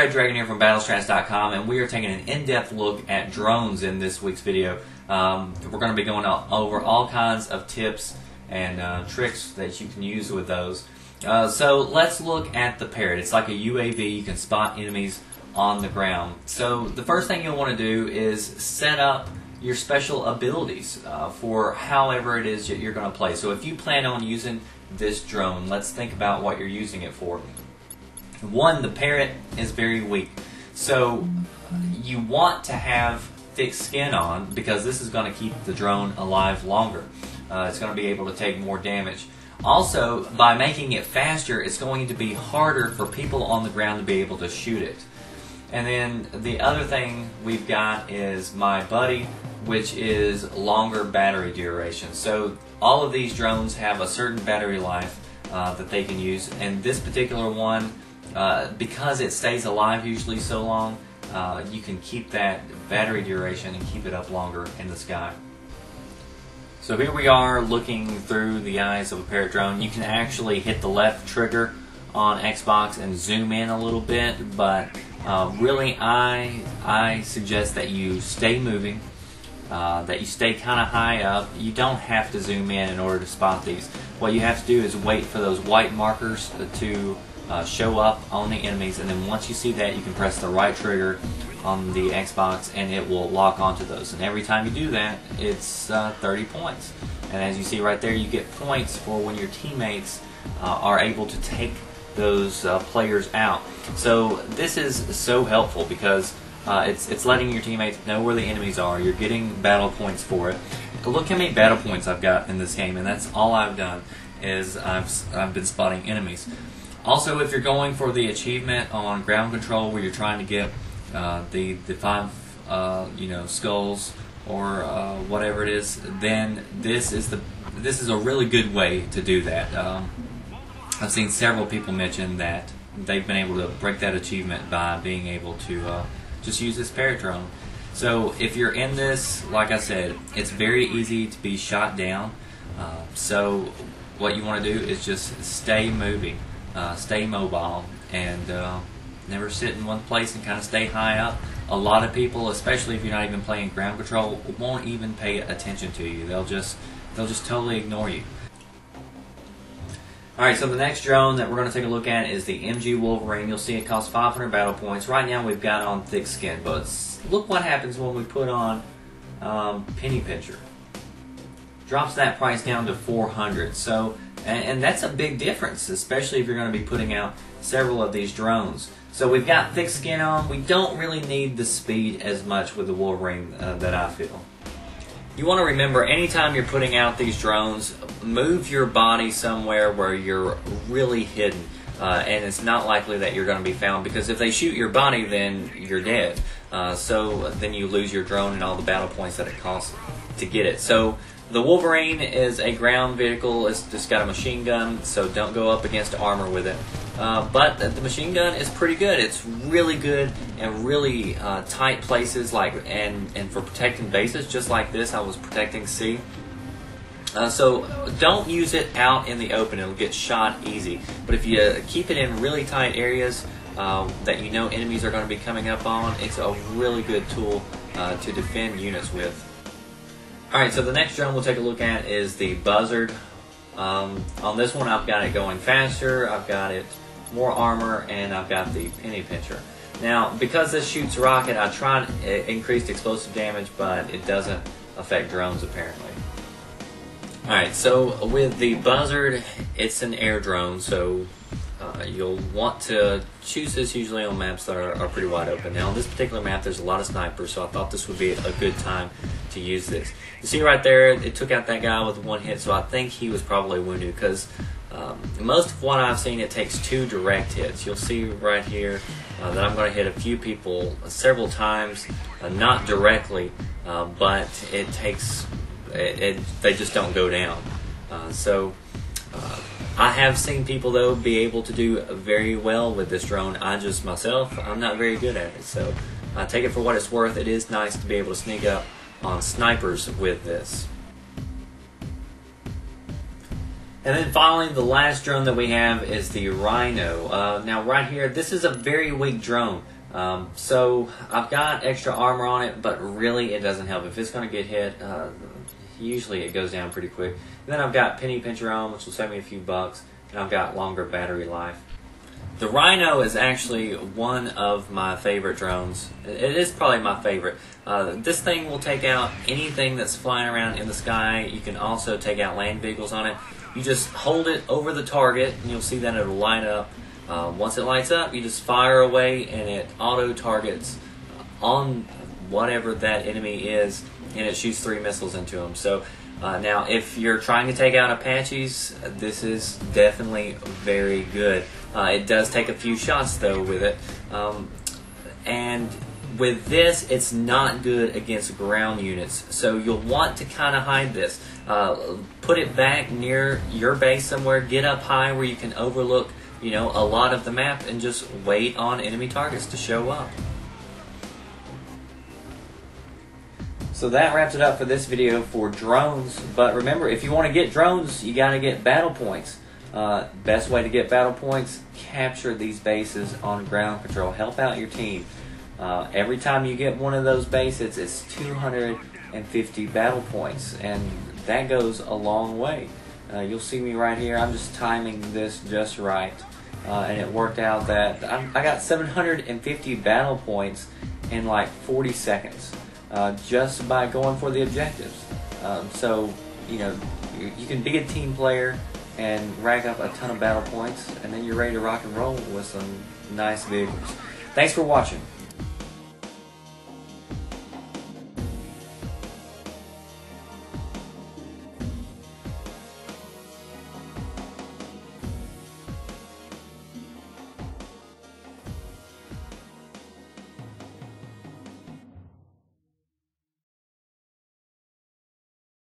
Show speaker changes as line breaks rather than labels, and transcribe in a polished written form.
Red Dragon here from battlestrats.com, and we are taking an in-depth look at drones in this week's video. We're going to be going over all kinds of tips and tricks that you can use with those. So let's look at the Parrot. It's like a UAV. You can spot enemies on the ground. So the first thing you'll want to do is set up your special abilities for however it is that you're going to play. So if you plan on using this drone, let's think about what you're using it for. One, the Parrot is very weak, so you want to have thick skin on because this is going to keep the drone alive longer. It's going to be able to take more damage. Also, by making it faster, it's going to be harder for people on the ground to be able to shoot it. And then the other thing we've got is my buddy, which is longer battery duration. So all of these drones have a certain battery life that they can use, and this particular one, because it stays alive usually so long, you can keep that battery duration and keep it up longer in the sky. So here we are looking through the eyes of a Parrot drone. You can actually hit the left trigger on Xbox and zoom in a little bit, but really I suggest that you stay moving, that you stay kind of high up. You don't have to zoom in order to spot these. What you have to do is wait for those white markers to show up on the enemies, and then once you see that, you can press the right trigger on the Xbox and it will lock onto those. And every time you do that, it's 30 points. And as you see right there, you get points for when your teammates are able to take those players out. So this is so helpful because it's letting your teammates know where the enemies are. You're getting battle points for it. Look how many battle points I've got in this game, and that's all I've done is I've been spotting enemies. Also, if you're going for the achievement on ground control, where you're trying to get the 5 skulls or whatever it is, then this is a really good way to do that. I've seen several people mention that they've been able to break that achievement by being able to just use this Parrot drone. So if you're in this, like I said, it's very easy to be shot down. So what you want to do is just stay moving. Stay mobile, and never sit in one place and kind of stay high up. A lot of people, especially if you're not even playing ground control, won't even pay attention to you. They'll just totally ignore you. Alright, so the next drone that we're going to take a look at is the MG Wolverine. You'll see it costs 500 battle points. Right now we've got on thick skin, but look what happens when we put on penny pincher. Drops that price down to 400. So, and that's a big difference, especially if you're going to be putting out several of these drones. So we've got thick skin on. We don't really need the speed as much with the Wolverine that I feel. You want to remember, anytime you're putting out these drones, move your body somewhere where you're really hidden. And it's not likely that you're going to be found, because if they shoot your body, then you're dead. So then you lose your drone and all the battle points that it costs to get it. So the Wolverine is a ground vehicle. It's just got a machine gun, so don't go up against armor with it. But the machine gun is pretty good. It's really good in really tight places, and for protecting bases, just like this. I was protecting C. So don't use it out in the open. It'll get shot easy. But if you keep it in really tight areas that you know enemies are going to be coming up on, it's a really good tool to defend units with. Alright, so the next drone we'll take a look at is the Buzzard. On this one, I've got it going faster, I've got it more armor, and I've got the penny pincher. Now, because this shoots rocket, I tried increased explosive damage, but it doesn't affect drones apparently. Alright, so with the Buzzard, it's an air drone, so you'll want to choose this usually on maps that are pretty wide open. Now on this particular map there's a lot of snipers, so I thought this would be a good time to use this. You see right there, it took out that guy with one hit, so I think he was probably wounded, because most of what I've seen, it takes 2 direct hits. You'll see right here that I'm going to hit a few people several times, not directly, but it takes, they just don't go down. I have seen people, though, be able to do very well with this drone. I'm not very good at it, so take it for what it's worth. It is nice to be able to sneak up on snipers with this. And then finally, the last drone that we have is the Rhino. Now right here, this is a very weak drone. So I've got extra armor on it, but really it doesn't help. If it's going to get hit, usually it goes down pretty quick. And then I've got penny pincher on, which will save me a few bucks, and I've got longer battery life. The Rhino is actually one of my favorite drones. It is probably my favorite. This thing will take out anything that's flying around in the sky. You can also take out land vehicles on it. You just hold it over the target, and you'll see that it'll light up. Once it lights up, you just fire away, and it auto-targets on whatever that enemy is, and it shoots 3 missiles into them. So now, if you're trying to take out Apaches, this is definitely very good. It does take a few shots, though, with it. And with this, it's not good against ground units. So you'll want to kind of hide this. Put it back near your base somewhere. Get up high where you can overlook, a lot of the map, and just wait on enemy targets to show up. So that wraps it up for this video for drones. But remember, if you want to get drones, you got to get battle points. Best way to get battle points: capture these bases on ground control. Help out your team. Every time you get one of those bases, it's 250 battle points, and that goes a long way. You'll see me right here. I'm just timing this just right, and it worked out that I got 750 battle points in like 40 seconds. Just by going for the objectives. So, you can be a team player and rack up a ton of battle points, and then you're ready to rock and roll with some nice vehicles. Thanks for watching.